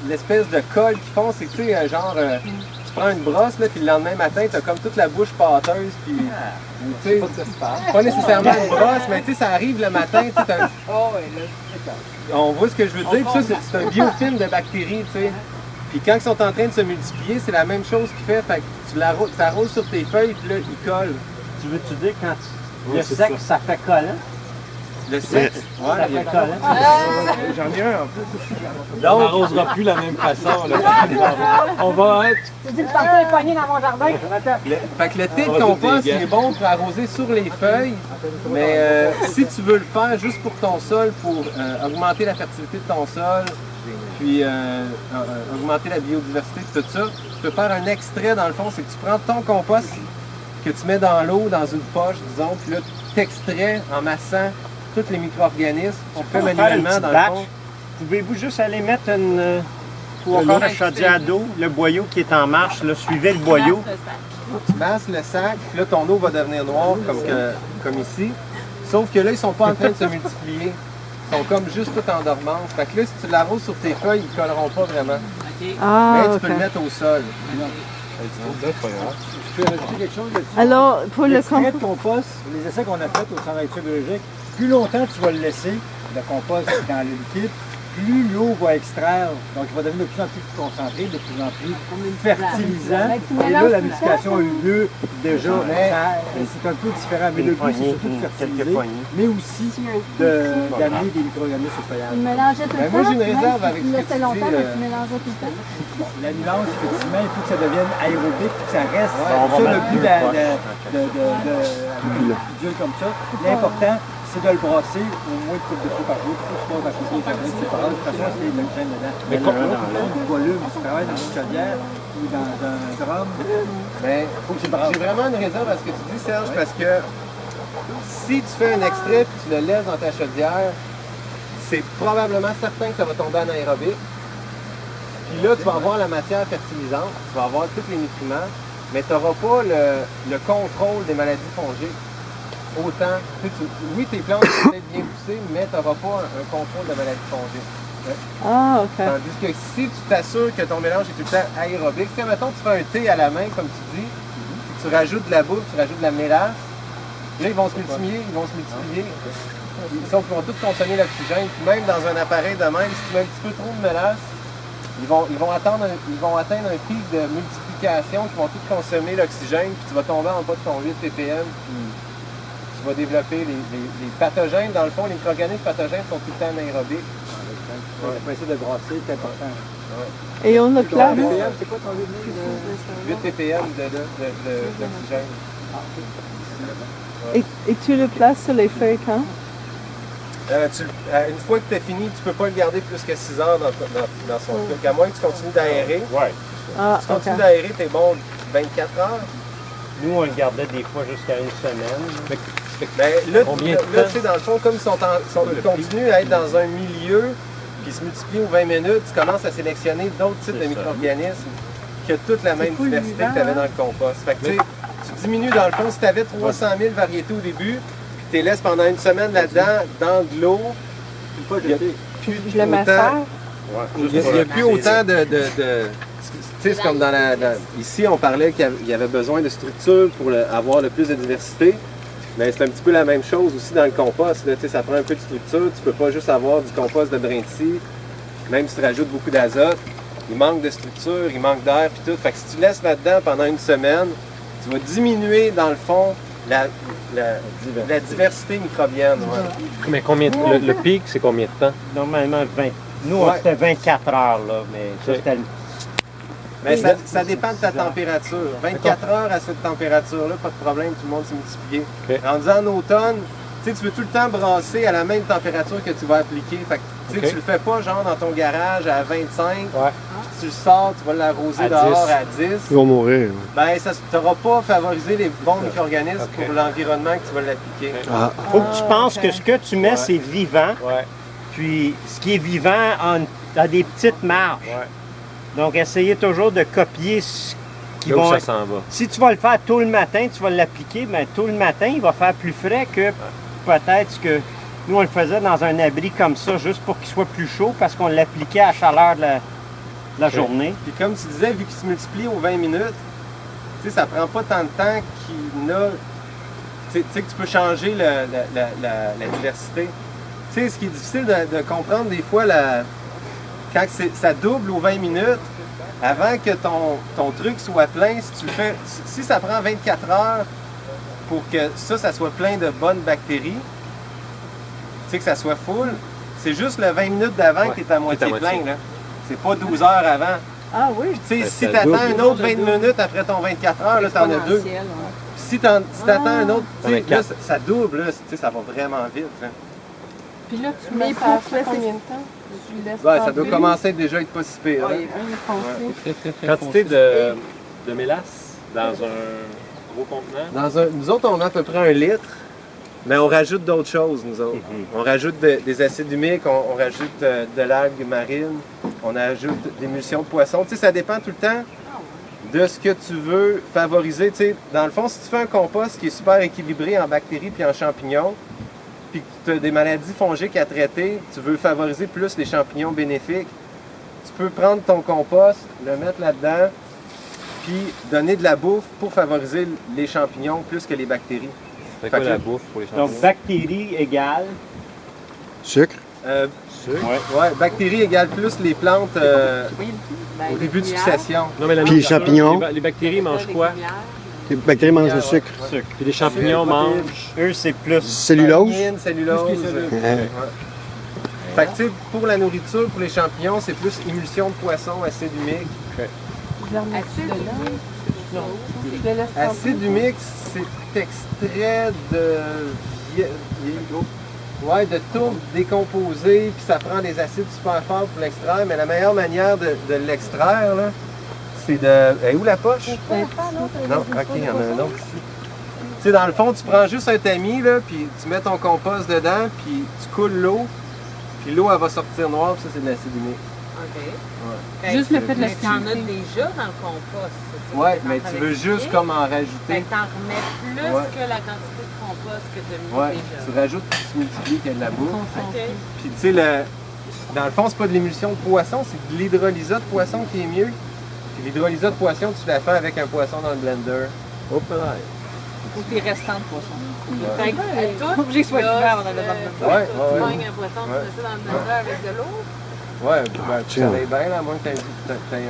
l'espèce de colle qu'ils font, c'est que tu sais, tu prends une brosse, là, puis le lendemain matin, t'as comme toute la bouche pâteuse, puis tu sais, pas nécessairement une brosse, mais tu sais, ça arrive le matin, tu sais, on voit ce que je veux dire, puis ça, c'est un biofilm de bactéries, tu sais. Puis quand ils sont en train de se multiplier, c'est la même chose qu'il fait, fait que tu l'arroses sur tes feuilles, puis là, ils collent. Tu veux-tu dire quand le sec, ça fait collant? Le sexe? Ouais, ça fait collant. J'en ai un en plus. On n'arrosera plus la même façon. Là. On va être... Tu dis que t'as un poignet dans mon jardin. Fait que le thé de compost, il est bon pour arroser sur les feuilles, mais si tu veux le faire juste pour ton sol, pour augmenter la fertilité de ton sol, puis augmenter la biodiversité, tout ça, tu peux faire un extrait dans le fond, c'est que tu prends ton compost que tu mets dans l'eau, dans une poche, disons, puis là, tu t'extrais en massant tous les micro-organismes, tu le fais manuellement dans le fond. Pouvez-vous juste aller mettre une à chaudière d'eau, le boyau qui est en marche, là, suivez le boyau. Tu masses le sac, puis là, ton eau va devenir noire comme ici. Sauf que là, ils sont pas en train de se multiplier. Ils sont comme juste tout en dormance. Fait que là, si tu l'arroses sur tes feuilles, ils ne colleront pas vraiment. Mais tu peux le mettre au sol. Je peux rajouter quelque chose là-dessus? Alors, pour le L'extrait de compost, les essais qu'on a faits au centre d'études biologiques, plus longtemps tu vas le laisser, le compost dans le liquide, plus l'eau va extraire. Donc, il va devenir de plus en plus concentré, de plus en plus fertilisant. Et là, la multiplication a eu lieu déjà. C'est un peu différent. Mais le but, c'est surtout de fertiliser, mais aussi d'amener des micro-organismes au feuillage. Tu mélangeais tout le temps. Moi, j'ai une réserve avec ce que tu laissais longtemps, dis. mais tu mélangeais tout le temps. La nuance, effectivement, il faut que ça devienne aérobique, que ça reste. Ça, le but de comme ça. L'important, c'est de le brasser au moins une couple de fois par jour. Plus parce que c'est pas de toute façon, c'est de l'oxygène dedans. Mais du volume, si tu travailles dans une chaudière ou dans un drum, J'ai vraiment une réserve à ce que tu dis, Serge, parce que si tu fais un extrait et tu le laisses dans ta chaudière, c'est probablement certain que ça va tomber anaérobique. Puis là, tu vas avoir la matière fertilisante, tu vas avoir tous les nutriments, mais tu n'auras pas le contrôle des maladies fongiques. Autant, oui, tes plantes vont peut-être bien pousser, mais tu n'auras pas un contrôle de maladies fongiques. Ah, OK. Tandis que si tu t'assures que ton mélange est tout le temps aérobique, si mettons tu fais un thé à la main, comme tu dis, puis tu rajoutes de la bouffe, tu rajoutes de la mélasse, là, ils vont se multiplier, Ils vont tous consommer l'oxygène, puis même dans un appareil de même, si tu mets un petit peu trop de mélasse, ils vont atteindre un pic de multiplication qui vont tous consommer l'oxygène, puis tu vas tomber en bas de ton 8 ppm, puis tu vas développer les pathogènes. Dans le fond, les micro-organismes pathogènes sont tout le temps anaérobiques. on va essayer de brasser, c'est important. Et on a clair. C'est quoi ton 8 ppm d'oxygène. Et tu le places sur les feuilles quand? Une fois que tu as fini, tu ne peux pas le garder plus que 6 heures dans son truc. À moins que tu continues d'aérer. Ah, Si tu continues d'aérer, tu es bon 24 heures. Nous, on le gardait des fois jusqu'à une semaine. Mais là, tu sais, dans le fond, comme ils continuent à être dans un milieu, puis ils se multiplient aux 20 minutes, tu commences à sélectionner d'autres types de micro-organismes qui ont toute la même diversité que tu avais dans le compost. Fait que, tu sais, tu diminues dans le fond, si tu avais 300 000 variétés au début, puis tu les laisses pendant une semaine là-dedans, dans de l'eau, il n'y a plus le masseur. plus autant de tu sais, c'est comme ici, on parlait qu'il y avait besoin de structure pour avoir le plus de diversité. Mais c'est un petit peu la même chose aussi dans le compost. Là, ça prend un peu de structure. Tu peux pas juste avoir du compost de brin de scie, même si tu rajoutes beaucoup d'azote. Il manque de structure, il manque d'air puis tout. Fait que si tu laisses là-dedans pendant une semaine, tu vas diminuer dans le fond la diversité microbienne. Ouais. Mais combien le pic, c'est combien de temps? Normalement, 20. Nous, c'était 24 heures, là, mais ça, c'était le... Mais ça dépend de ta température. 24 heures à cette température-là, pas de problème, tout le monde s'est multiplié. Okay. En automne, tu veux tout le temps brasser à la même température que tu vas appliquer. Fait que, tu le fais pas genre dans ton garage à 25, tu le sors, tu vas l'arroser dehors à 10. Ils vont mourir. Ben, ça n'aura pas favorisé les bons micro-organismes pour l'environnement que tu vas l'appliquer. Faut que tu penses que ce que tu mets, c'est vivant. Puis ce qui est vivant a des petites marges. Donc, essayez toujours de copier ce qui va... ça s'en va. Si tu vas le faire tôt le matin, tu vas l'appliquer, mais tôt le matin, il va faire plus frais que peut-être ce que nous, on le faisait dans un abri comme ça, juste pour qu'il soit plus chaud, parce qu'on l'appliquait à la chaleur la journée. Puis comme tu disais, vu qu'il se multiplie aux 20 minutes, tu sais, ça prend pas tant de temps qu'il a. Tu sais que tu peux changer la diversité. Tu sais, ce qui est difficile de comprendre des fois, quand ça double aux 20 minutes, avant que ton truc soit plein, si ça prend 24 heures pour que ça soit plein de bonnes bactéries, tu sais, que ça soit full, c'est juste le 20 minutes d'avant qui est à moitié plein. Là. C'est pas 12 heures avant. Ah oui. Tu sais, si tu attends un autre 20 minutes après ton 24 heures, là, t'en as deux. Si tu attends un autre, tu sais, là, ça double, là, tu sais, ça va vraiment vite. Là. Puis là, tu mets ça après combien de temps? Tu laisses Ouais, ça doit commencer à déjà être pas si pire. Ah, Hein? il est bien foncé. Quantité de mélasse dans un gros contenant? Nous autres, on met à peu près 1 litre, mais on rajoute d'autres choses, nous autres. On rajoute des acides humiques, on rajoute de l'algue marine, on ajoute des émulsions de poisson. Tu sais, ça dépend tout le temps de ce que tu veux favoriser. Tu sais, dans le fond, si tu fais un compost qui est super équilibré en bactéries puis en champignons, puis que tu as des maladies fongiques à traiter, tu veux favoriser plus les champignons bénéfiques, tu peux prendre ton compost, le mettre là-dedans, puis donner de la bouffe pour favoriser les champignons plus que les bactéries. C'est quoi la bouffe pour les champignons? Donc, bactéries égale. Sucre. Sucre? Ouais, bactéries égale plus les plantes au début de succession. Non, mais Puis les champignons. Les bactéries mangent quoi? Les bactéries mangent le sucre. Puis les champignons mangent... Eux, c'est plus. Cellulose. Adenine, cellulose. Ouais. Fait que tu sais, pour la nourriture, pour les champignons, c'est plus émulsion de poisson, acide humique. Acide humique, c'est extrait de tourbe décomposée, puis ça prend des acides super forts pour l'extraire, mais la meilleure manière de l'extraire, là, c'est de... Elle est où la poche? Non, ok, il y en a un autre ici. Tu sais, dans le fond, tu prends juste un tamis, là, puis tu mets ton compost dedans, puis tu coules l'eau, puis l'eau, elle va sortir noire, puis ça, c'est de l'acide humique. OK. Ouais. Juste le fait de la Tu en as déjà dans le compost. c'est ça, Ouais, que mais t'en tu avais veux juste expliqué. comme en Fait rajouter. que t'en remets plus Ouais. que la quantité de compost que tu as mis Ouais, déjà. tu rajoutes, tu multiplies qu'il y a de la bouffe. OK. Puis tu sais, dans le fond, c'est pas de l'émulsion de poisson, c'est de l'hydrolysat de poisson qui est mieux. Puis l'hydrolysat de poisson, tu la fais avec un poisson dans le blender. Hop là. Ou tes restants de poisson. Ouais. Fait que tout, Obligé que ce soit là, vivant avant de le mettre dans le Ouais, tu ouais. pognes un poisson, tu Ouais. mets ça dans le blender avec de l'eau. Ouais, ben, tu savais bien, là, à moins que t'aies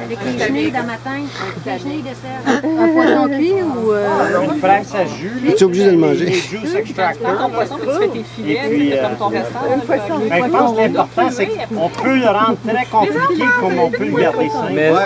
Avec un... une chenille dans ma tête, une chenille de serre. Un poisson cuit ou... Une presse à jus. là. Tu es obligé de le manger. Les juice extractors. Ton poisson, puis tu fais tes Et filets, puis, c'est comme ton restant. un poisson. Ben, je pense que l'important, c'est qu'on peut le rendre très compliqué comme on peut le garder simple. Mais, Ouais,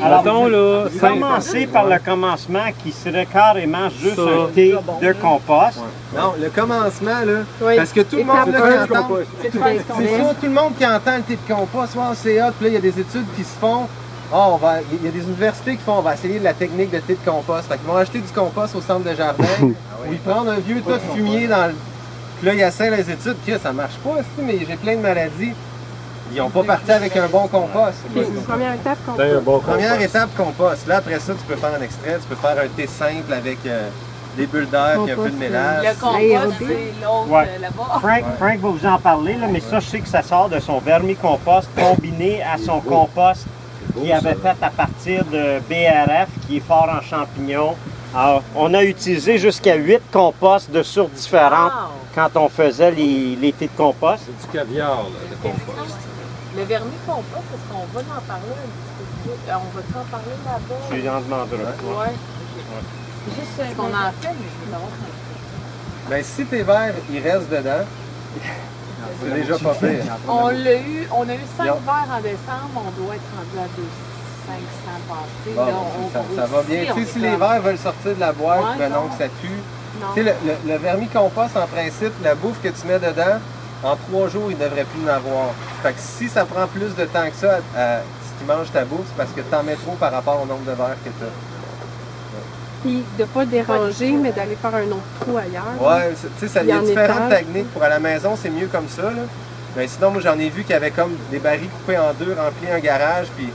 Alors, mettons, là, commencer par le commencement qui serait carrément juste un thé de compost. non, le commencement, là, Oui. parce que tout le Étape monde, là, un, qui entend... C'est de faire C'est ça, tout le monde qui entend le thé de compost, wow, c'est hot, puis là, il y a des études qui se font. Il y a des universités qui font, on va essayer de la technique de thé de compost. Fait qu'ils vont acheter du compost au centre de jardin, où ils prennent un vieux tas de fumier dans le... Puis là, ils essaient les études, puis là, ça marche pas, mais j'ai plein de maladies. Ils n'ont pas parti avec un bon compost. Première étape qu'on c'est un bon Première étape, compost. Là, après ça, tu peux faire un extrait, tu peux faire un thé simple avec des bulles d'air et un peu de mélange. Le compost, Aérobie. c'est l'autre Ouais. là-bas. Frank va vous en parler, là, mais ça, je sais que ça sort de son vermicompost combiné à son compost qu'il avait fait à partir de BRF, qui est fort en champignons. Alors, on a utilisé jusqu'à 8 composts de sources différentes quand on faisait les thés de compost. C'est du caviar, là, de compost. Le vermicompost, est-ce qu'on va en parler un petit peu plus? On va t'en parler là-bas? Je lui en demanderai. Ouais. Juste Est-ce qu'on en fait, mais je veux savoir si Ben, si tes verres, ils restent dedans, c'est déjà pas pire. on a eu 5 Yo. verres en décembre, on doit être rendu à 500 passés. Bon, Là, ça va bien. Tu sais, si les verres veulent sortir de la boîte, Ouais, ben non, non. que ça pue. Non. Tu sais, le vermicompost, en principe, la bouffe que tu mets dedans, en 3 jours, il ne devrait plus en avoir. Fait que si ça prend plus de temps que ça, ce qui mange ta bouffe, c'est parce que tu en mets trop par rapport au nombre de verres que tu as. Puis de ne pas déranger, mais d'aller faire un autre trou ailleurs. Ouais, tu sais, il y a en différentes étage. techniques. Pour à la maison, c'est mieux comme ça, là. Mais sinon, moi, j'en ai vu qu'il y avait comme des barils coupés en deux, remplis un garage, puis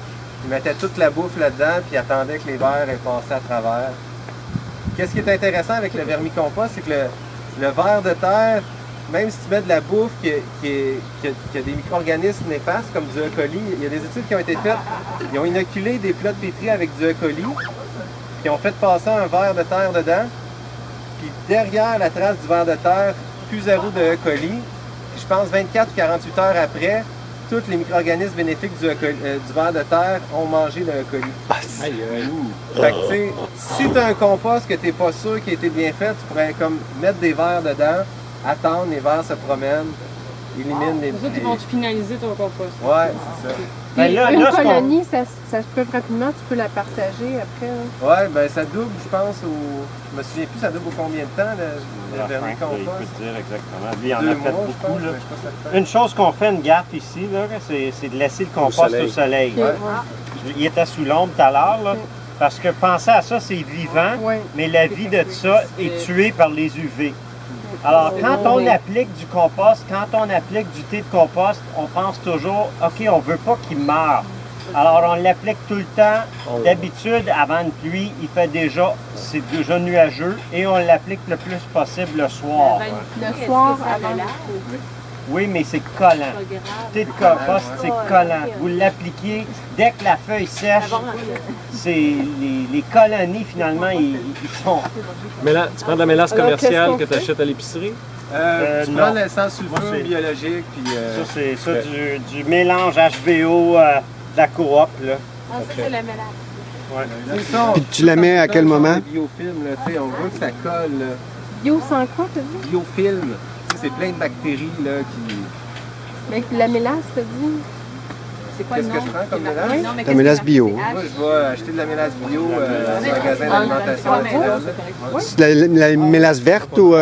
ils mettaient toute la bouffe là-dedans, puis ils attendaient que les verres aient passé à travers. Qu'est-ce qui est intéressant avec le vermicompost, c'est que le ver de terre, même si tu mets de la bouffe qui a des micro-organismes néfastes, comme du E. coli, il y a des études qui ont été faites. Ils ont inoculé des plats de pétri avec du E. coli, puis ont fait passer un verre de terre dedans, puis derrière la trace du verre de terre, plus zéro de E. coli. Puis je pense 24 ou 48 heures après, tous les micro-organismes bénéfiques du ver de terre ont mangé le E. coli. Aïe, aïe. Fait que, tu sais, si tu as un compost que tu n'es pas sûr qui a été bien fait, tu pourrais comme mettre des vers dedans, attendre, les vers se promènent, éliminent les... C'est ça, tu vas finaliser ton compost. Ouais, c'est ça. Ben Puis là, une là, ce qu'on- colonie, ça se peut rapidement, tu peux la partager après. Hein. Ouais, ben ça double, je pense, je me souviens plus, ça double au combien de temps, le Ah, vernis Frank, il peut compost? te dire exactement. Lui, il en 2 a fait mois, je beaucoup. pense, Là. mais je sais pas ça fait. Une chose qu'on fait, une gaffe ici, là, c'est de laisser le compost au soleil. Ok, Ouais. ouais. Il était sous l'ombre tout à l'heure, là, parce que pensez à ça, c'est vivant, Ouais. mais la vie de ça est tuée par les UV. Alors, quand on applique du compost, quand on applique du thé de compost, on pense toujours, OK, on ne veut pas qu'il meure. Alors, on l'applique tout le temps. D'habitude, avant une pluie, c'est déjà nuageux et on l'applique le plus possible le soir. Le soir, avant. Oui, mais c'est collant. Thé de compost, c'est collant. Vous l'appliquez, dès que la feuille sèche, c'est les colonies, finalement, ils sont... Tu prends de la mélasse Alors, commerciale qu'est-ce qu'on que tu fait? achètes à l'épicerie? Tu non. prends le sans Moi, sulfure c'est- biologique, puis... Ça, c'est ça, du mélange HVO de la coop, là. Ah, ça, c'est la mélange. c'est ça, Puis tu la mets à quel moment? Le biofilm, là, tu sais, on veut que ça colle, là. Bio sans quoi, t'as dit? Biofilm, tu sais, c'est plein de bactéries, là, qui... Mais la mélasse, t'as dit? C'est quoi le Qu'est-ce nom? que je prends comme mélange? Non, mais La mélasse bio. Moi, je vais acheter de la mélasse bio dans un magasin d'alimentation naturelle. C'est la mélasse verte ou...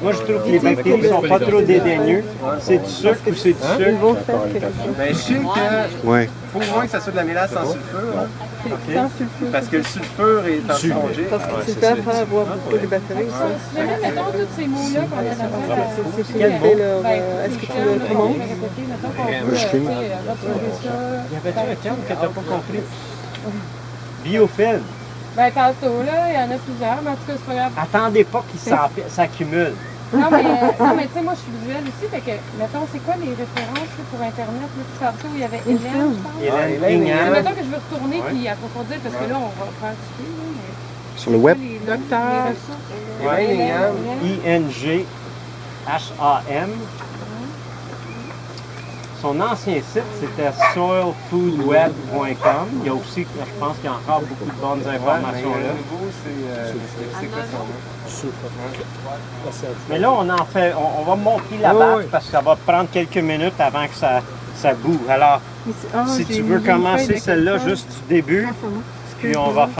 Moi, je trouve que les bactéries sont pas trop dédaigneux. C'est du sucre ou c'est du Ils sucre? vont faire quelque chose. Ben, je sais que Ouais. faut au moins que ça soit de la mélasse sans sulfure, hein, Sans sulfure. parce que le sulfure est antifongé. Tu peux après avoir beaucoup de batteries aussi. Si jamais, mettons, tous ces mots-là qu'on a dans C'est quel mot? Est-ce que tu le commandes? Je filme. Y avait-tu un terme que t'as pas compris? Biofilm. Ben, tantôt, là, il y en a plusieurs, mais en tout cas, c'est pas grave. Attendez pas qu'il s'accumule. Non, mais tu sais, moi, je suis visuelle aussi, fait que, mettons, c'est quoi les références là, pour Internet? Là, tantôt, il y avait Hélène, je pense. Hélène Hélène, Ignan. Mais mettons que je veux retourner puis approfondir, parce que là, on va faire du thé, là, mais... Sur le web? Les Docteur. ressources. Ouais, Ignan. INGHAM. Son ancien site, c'était soilfoodweb.com. Il y a aussi, je pense qu'il y a encore beaucoup de bonnes Ouais, mais informations le là. nouveau, c'est quoi son nom? Mais là, on va monter la battre parce que ça va prendre quelques minutes avant que ça boue. Alors, si tu veux commencer celle-là juste du début, puis on va faire